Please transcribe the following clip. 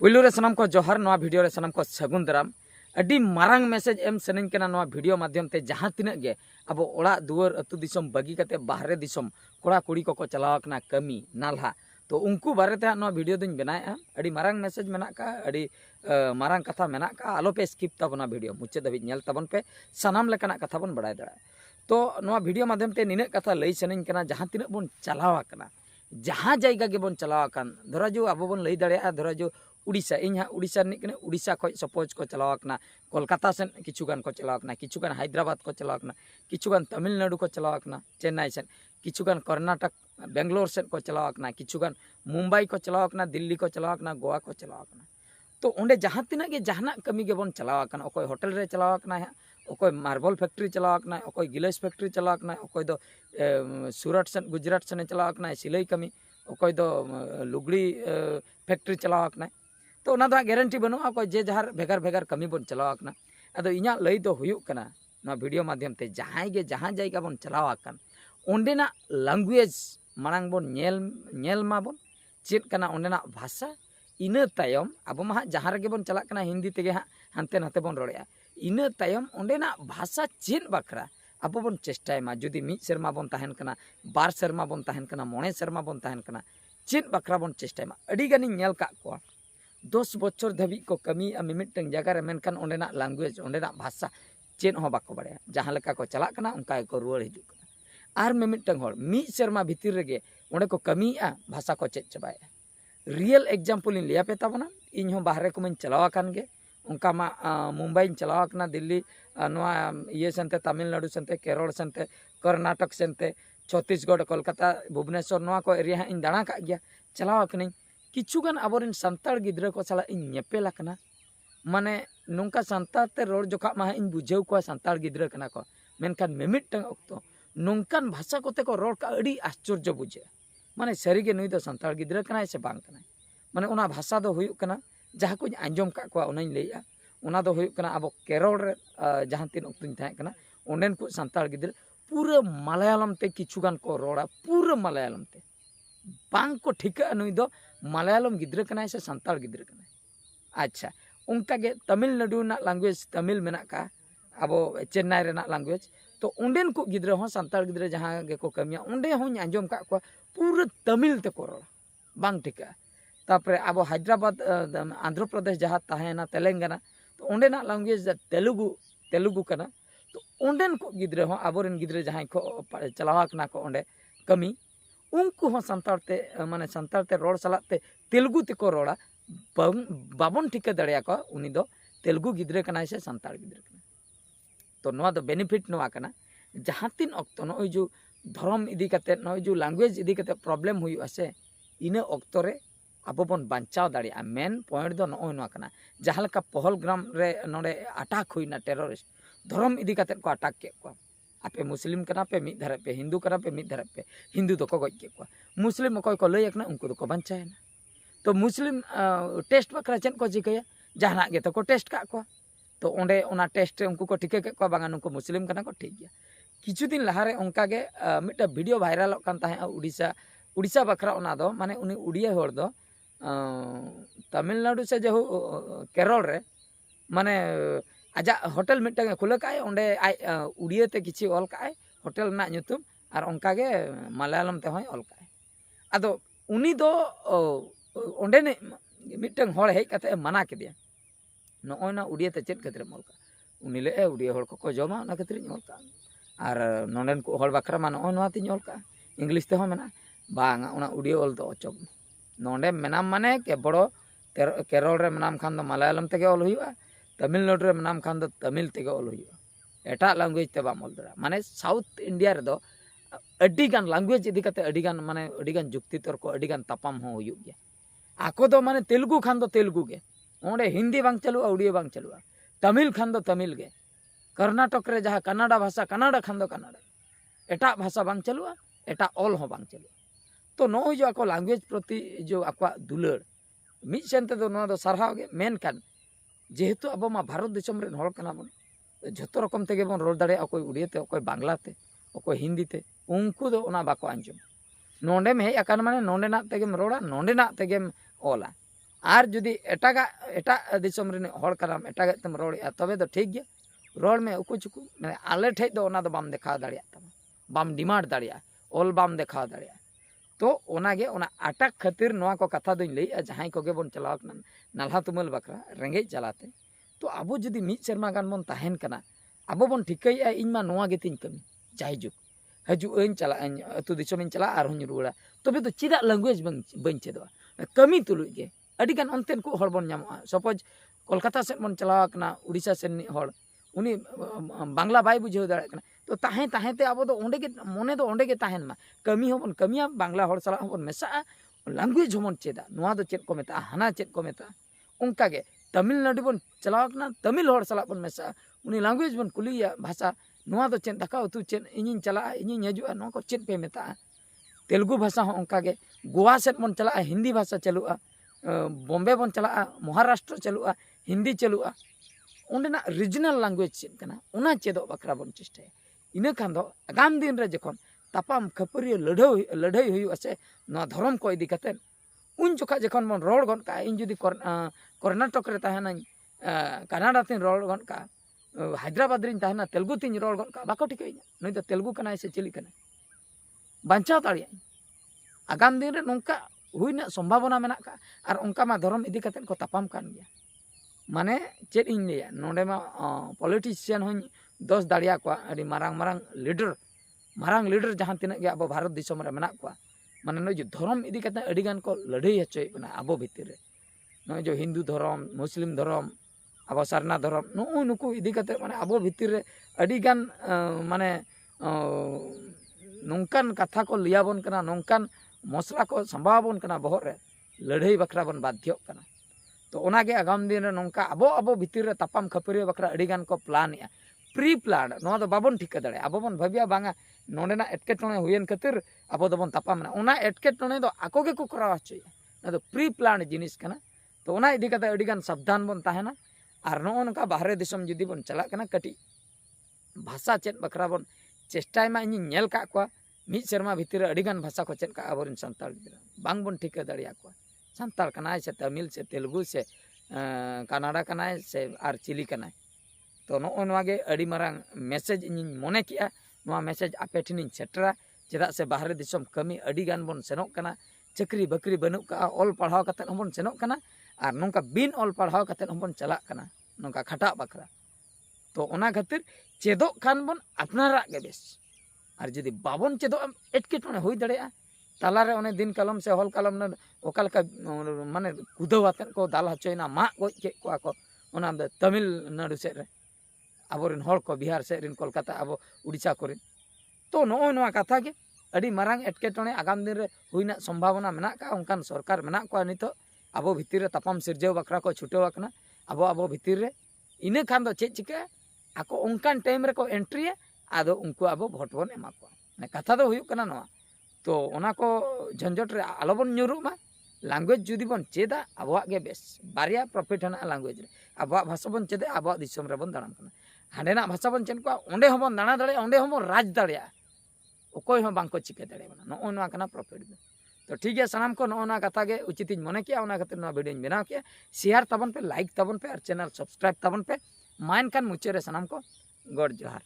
पुलु रे सनम को जोहार नवा वीडियो रे सनम को सगुन दाराम अडी मारंग मैसेज एम सनन कना नवा वीडियो माध्यम ते जहां तिनक गे अब ओड़ा दुआर अतु दिसम बगी कते बाहरे दिसम कोड़ा कुड़ी को चलाव कना कमी नालहा तो उनको बारे ते नवा वीडियो दिन बनाया अडी मारंग मैसेज मेना का अडी मारंग कथा मेना का आलो पे स्किप तबना वीडियो मुचे दबि नेल तबन पे सनाम लेकना कथा बन बड़ाय दड़ा तो नवा वीडियो माध्यम ते निने कथा लई सनन कना जहां तिनक बन चलाव कना जहां जायगा गे बन चलाव कन धरा जो अब बन लई दड़े धरा जो उड़ीसा इन हाँ उड़ीसा निकने उड़ीसा खो सपोज को चलावकना कोलकाता से किचुगान को चलावकना किचुगान हैदराबाद को चलावकना किचुगान तमिलनाडु को चलावकना चेन्नई से किचुगान कर्नाटक बेंगलोर से को चलावकना किचुगान मुंबई को चलावकना दिल्ली को चलावकना गोवा को चलावकना तो उन्हें जहाँ तीना के जहाना कमी के बन चलावकना अकोय होटल रे चलावकना है अकोय मार्बल फैक्ट्री चलावकना अकोय गिलास फैक्ट्री चलावकना अकोय दो सूरत से गुजरात से चलावकना सिलाई कमी अकोय दो लुगड़ी फैक्ट्री चलावकना तो ना गारंटी बनूआ को जे जहार भेगार भेगार कमी बन चलावकना अदो इना लई दो हुयुक कना ना वीडियो माध्यम ते जहां गे जहां जायगा बन चलावकन ओंडेना लैंग्वेज मांग बन नेल माबन चेत कना ओंडेना भाषा इना तायम अब मा जहां गे बन चलाक कना हिंदी तेगे हानते नाते बन रोड़या इना तायम ओंडेना भाषा चेत बखरा अब बन चेष्टाय मा जुदी मी शर्मा बन तहन कना बार शर्मा बन तहन कना मोणे शर्मा बन तहन कना चेत बखरा बन चेष्टाय मा अडी गानी नेल का को 10 बच्चर धाबी को कमी मिमिटन जगह मेनखान ओंडेना लैंग्वेज ओंडेना भाषा चेन हो बाको बड़े जहां लेका को चला कना उनका को रुआड़ हिजुक कना आर मिमिटन होड़ मी शर्मा भीतर रेगे ओंडे को कमीया भाषा को चेक चबाया रियल एग्जाम्पल इन लिया पे ताबना इन हो बाहरे को मन चलावा कान गे उनका मा मुंबई चलावा कना दिल्ली नवा ये सेंते तमिलनाडु सेंते केरल सेंते कर्नाटक सेंते छत्तीसगढ़ कोलकाता भुवनेश्वर नवा को एरिया इन दाणा का गया चलावा कनी किचुगान आबोरेन संताड़ गिद्रा को साला इन नेपेल कना माने नोंका संताड़ ते रोड जोखा मा इन बुझेव को संताड़ गिद्रा कना को मेनखान मेमिटन ऑक्तो नोंकान भाषा कोते को रोड का अड़ी आश्चर्य बुझे माने सरीगे नुई दो संताड़ गिद्रा कना से बांग कना माने उना भाषा दो हुयुक कना जहां को आंजम का को उनाइन लेया उना दो हुयुक कना अब केरल रे जहां तीन ऑक्तुन थाय कना ओंडेन को संताड़ गिद्रा पूरा मलयालम ते किचुगान को रोड़ा पूरा मलयालम ते बांग को ठिका नुई दो मलयालम गिद्रा कना से संताड़ गिद्रा कना अच्छा उनका गे तमिलनाडु ना लैंग्वेज तमिल मेना का अब चेन्नई रेना लैंग्वेज तो उंडेन को गिद्रा हो संताड़ गिद्रा जहां गे को कमिया उंडे हो आंजम का को पूरा तमिल ते को रोड़ा बांग ठिका तापरे अब हैदराबाद आंध्र प्रदेश जहां ताहेना तेलंगाना तो उंडेना लैंग्वेज तेलुगु कना तो उंडेन को गिद्रा हो आबोरेन गिद्रा जहां को चलावा कना को उंडे कमी उनको हो संताड़ते माने संताड़ते रोड सलाते तेलुगु तेको रोड़ा बाबन ठिका दड़िया को उनी दो तेलुगु गिद्रे कना से संताड़ गिद्रे कना तो नवा दो बेनिफिट नवा कना जहां तीन ऑक्तो नय जो धर्म इदी कते नय जो लैंग्वेज इदी कते प्रॉब्लम हुई से इना ऑक्तो रे अब बन बांचाव दड़िया मेन पॉइंट दो नय नवा कना जहां लका पहलग्राम रे नोडे अटैक हुईना टेररिस्ट धर्म इदी कते को अटैक के को आपे मुस्लिम कना पे मिद धरे पे हिंदू कना पे मिद धरे पे हिंदू तो को गज के को मुस्लिम कोई को लय एकना उनको तो बंचायना तो मुस्लिम टेस्ट बकरा चेन को जिकया जहाना गे तो को टेस्ट का को तो ओंडे ओना टेस्ट उनको को ठिके के को बांगा उनको मुस्लिम कना को ठीक गया किछु दिन लहारे उनका गे मिटा वीडियो वायरल कान ताहे उड़ीसा बकरा ओना दो माने उनी उड़िया होर दो तमिलनाडु से जो केरल रे माने आजा होटल मिटा खुले काए ओंडे उड़िया ते किछि ऑल काए होटल ना nyutum आर ओंका गे मलयालम ते होय ऑल काए आदो उनी दो ओंडे ने मिटन होड़ हेज कते मना केदिया नोय ना उड़िया ते चेत खातिर मोल का उनी ले उड़िया होड़ को जमा ना खातिर मोल का आर नोंडेन को होड़ बकरा मा नोय नवा तिन ऑल का इंग्लिश ते हो मेना बांगा उना उड़िया ऑल दो अचोक नोंडे मेनाम माने के बड़ो केरल रे मेनाम खान दो मलयालम ते ऑल हुआ तमिलनाडु रे नाम खान दो तमिल तेगे ऑल हुआ एटा लैंग्वेज ते बाम ऑल दरा माने साउथ इंडिया रे दो अडिगान लैंग्वेज इदी कते अडिगान माने अडिगान जुक्ति तर्क को अडिगान तपाम हो हुयुग गया आको दो माने तेलुगु खान दो तेलुगु गे ओंडे हिंदी बांग चलुआ उड़िया बांग चलुआ तमिल खान दो तमिल गे कर्नाटक रे जहां कन्नाडा भाषा कन्नाडा खान दो कन्नाडा एटा भाषा बांग चलुआ एटा ऑल हो बांग चलुआ तो नो जो आको लैंग्वेज प्रति जो आको दुलड़ मिद सेनते दो नो दो सरहाव गे मेन कान जेहेतु अब मा भारत देशम रे हड़ कना बन जतो रकम तेगे बन रोड दाड़े अकोय उड़िया ते अकोय बांग्ला ते अकोय हिंदी ते उनको दो ओना बाको आंजम नोंडे में हेज अकान माने नोंडे ना तेगेम रोड़ा नोंडे ना तेगेम ओला आर जुदी एटा दिसम रे हड़ कनाम एटा तेम रोड़ा तबे तो ठीक गया रोड में उकु चुकु मैंने आले ठे दो ओना दो बाम देखा दाड़िया तमा बाम डिमांड दाड़िया ऑल बाम देखा दाड़िया तो ओनागे ओना अटक खातिर नोआ को कथा दोኝ लई जहां को गे बोन चलाव कना नाल्हा तुमल बकरा रेंगे चलाते तो अब जुदी मिद सेरमा गान बोन ताहेन कना अब बोन ठिकैया इन मा नोआ गेतिन कमी जायजुक हजु चला अतु दिसम चला आर हुन रुड़ा तबे तो चिदा लैंग्वेज बन चेदवा कमी तुलुj गे अडी गान ओनतेन को हड़ बोन नामो सपोज कोलकाता से बोन चलाव कना उड़ीसा से हड़ उनी बांग्ला बाय बुझाव दाड़े कना तो ताहें ताहें ते अब तो ओंडे के मने तो ओंडे के ताहेन मा कमी होबन कमिया बांग्ला हड़ सला होबन मेसा लैंग्वेज होबन चेदा नोआ दो चेद को मेता हाना चेद को मेता उनका गे तमिलनाडु बोन चलाव कना तमिल हड़ सला बोन मेसा उनी लैंग्वेज बोन कुलिया भाषा नोआ दो चेद दाका उतु चेद इनिन चला इनिन हजुआ नो को चेद पे मेता तेलुगु भाषा हो उनका गे गोवा सेट बोन चला हिंदी भाषा चलुआ बॉम्बे बोन चला महाराष्ट्र चलुआ हिंदी चलुआ उन्ना रिजनल लैंग्वेज चेद कना उना चेदो बकरा बोन चेष्टाया इना खान दो आगाम दिन रे जखन तापाम खपरियो लड़ाई हुई से ना धर्म को इदी कते उन जोखा जखन बोन रोड गन का इन जुदी कर्नाटक रे ताहेना कनाडा तीन रोड गन का हैदराबाद रिन ताहेना तेलुगु तीन रोड गन का बाको ठिकैया नई तो तेलुगु कनाय से चिली कना बांचाव दाड़िया आगाम दिन रे नोंका हुईना संभावना मेना का और उनका मा धर्म इदी कते को तापाम कान गया माने चेद इन लिया नोडे मा पॉलिटिशियन हों दोष दाड़िया को अड़ी मारांग मारांग लीडर जहां तिना गे अब भारत दिसम रे मेना को माने नो जो धर्म इदी कते अड़ी गान को लड़ाई हचोय बना अब भीतर रे नो जो हिंदू धर्म मुस्लिम धर्म अब सरना धर्म नो नुकु इदी कते माने अब भीतर रे अड़ी गान माने नोंकान कथा को लियाबन कना नोंकान मसला को संभावबन कना बहर रे लड़ाई बकरा बन बाध्य कना तो ओनागे आगाम दिन रे नोंका अब भीतर रे तापाम खपरियो बकरा अड़ी गान को प्लान या प्री प्लान नोआ दो बाबन ठिका दाड़े अब बन भाबिया बांगा नोडेना एटकेटोणे हुयन खातिर अब दोबन तापाम ओना एटकेटोणे दो आको गे को कराव हचोया ना दो प्री प्लान जिनिस कना तो ओना इदी कते अड़ी गान सावधान बन ताहेना आर नो नका बाहरे दिसम जुदी बन चला कना कटी भाषा चेद बकरा बन चेष्टाय मा इन नेल का को मिद सेरमा भीतर अड़ी गान भाषा को चेद का आबोरिन संताल बांग बन ठिका दाड़िया को संताल कनाय से तमिल से तेलुगु से कनाडा कनाय से आर चिली कनाय तो नोगे अड़ी मारांग मैसेज इन मने किया नोआ मैसेज आपे ठिन सेटरा चेदा से बाहरे दिसम कमी अड़ी गान बन सेनोक कना चाकरी बकरी बनु का ऑल पढ़ाव कते हबन सेनोक कना आर नोंका बिन ऑल पढ़ाव कते हबन चला कना नोंका खटा बकरा तो ओना खातिर चेदो खान बन अपनारा गे बेस आर जदी बाबन चेदो एटकेटोणे हुई दड़ेया तालारे ओने दिन कलम से हॉल कलम न ओकाल का माने कुदवातन को दाल हचोयना मा गोज के को ओना तमिलनाडु से रे आबोरिन हड़ को बिहार से रिन कोलकाता अब उड़ीसा कोरिन तो नो नोआ कथा के अड़ी मारांग एटकेटोणे आगाम दिन रे हुईना संभावना मेना का उनकान सरकार मेना को नितो अब भीतर रे तापाम सिरजेव बकरा को छुटेव आकना अब भीतर रे इने खान दो चेद चिका आको उनकान टाइम रे को एंट्री आदो उनको अब भोट बन एमा को ने कथा दो हुयुक कना नोआ तो ओना को झंझट रे आलोबन न्यूरु मा लैंग्वेज जुदी बन चेदा आबवा गे बेस बारिया प्रॉफिट हना लैंग्वेज रे आबवा भाषा बन चेदे आबवा दिसम रे बन दाड़ाम कना हांडेना भाषा बन चेन को ओंडे हबन दाणा दाड़े ओंडे हबन राज दाड़िया ओकोय हो बांको चिके दाड़े बना नो ओना कना प्रॉफिट दो तो ठीक है सनाम को नो कथा गे उचित मने किया ओना खातिर नो वीडियो बनाव किया शेयर तबन पे लाइक तबन पे और चैनल सब्सक्राइब तबन पे माइन कान मुचे रे सनाम को गॉड जोहार।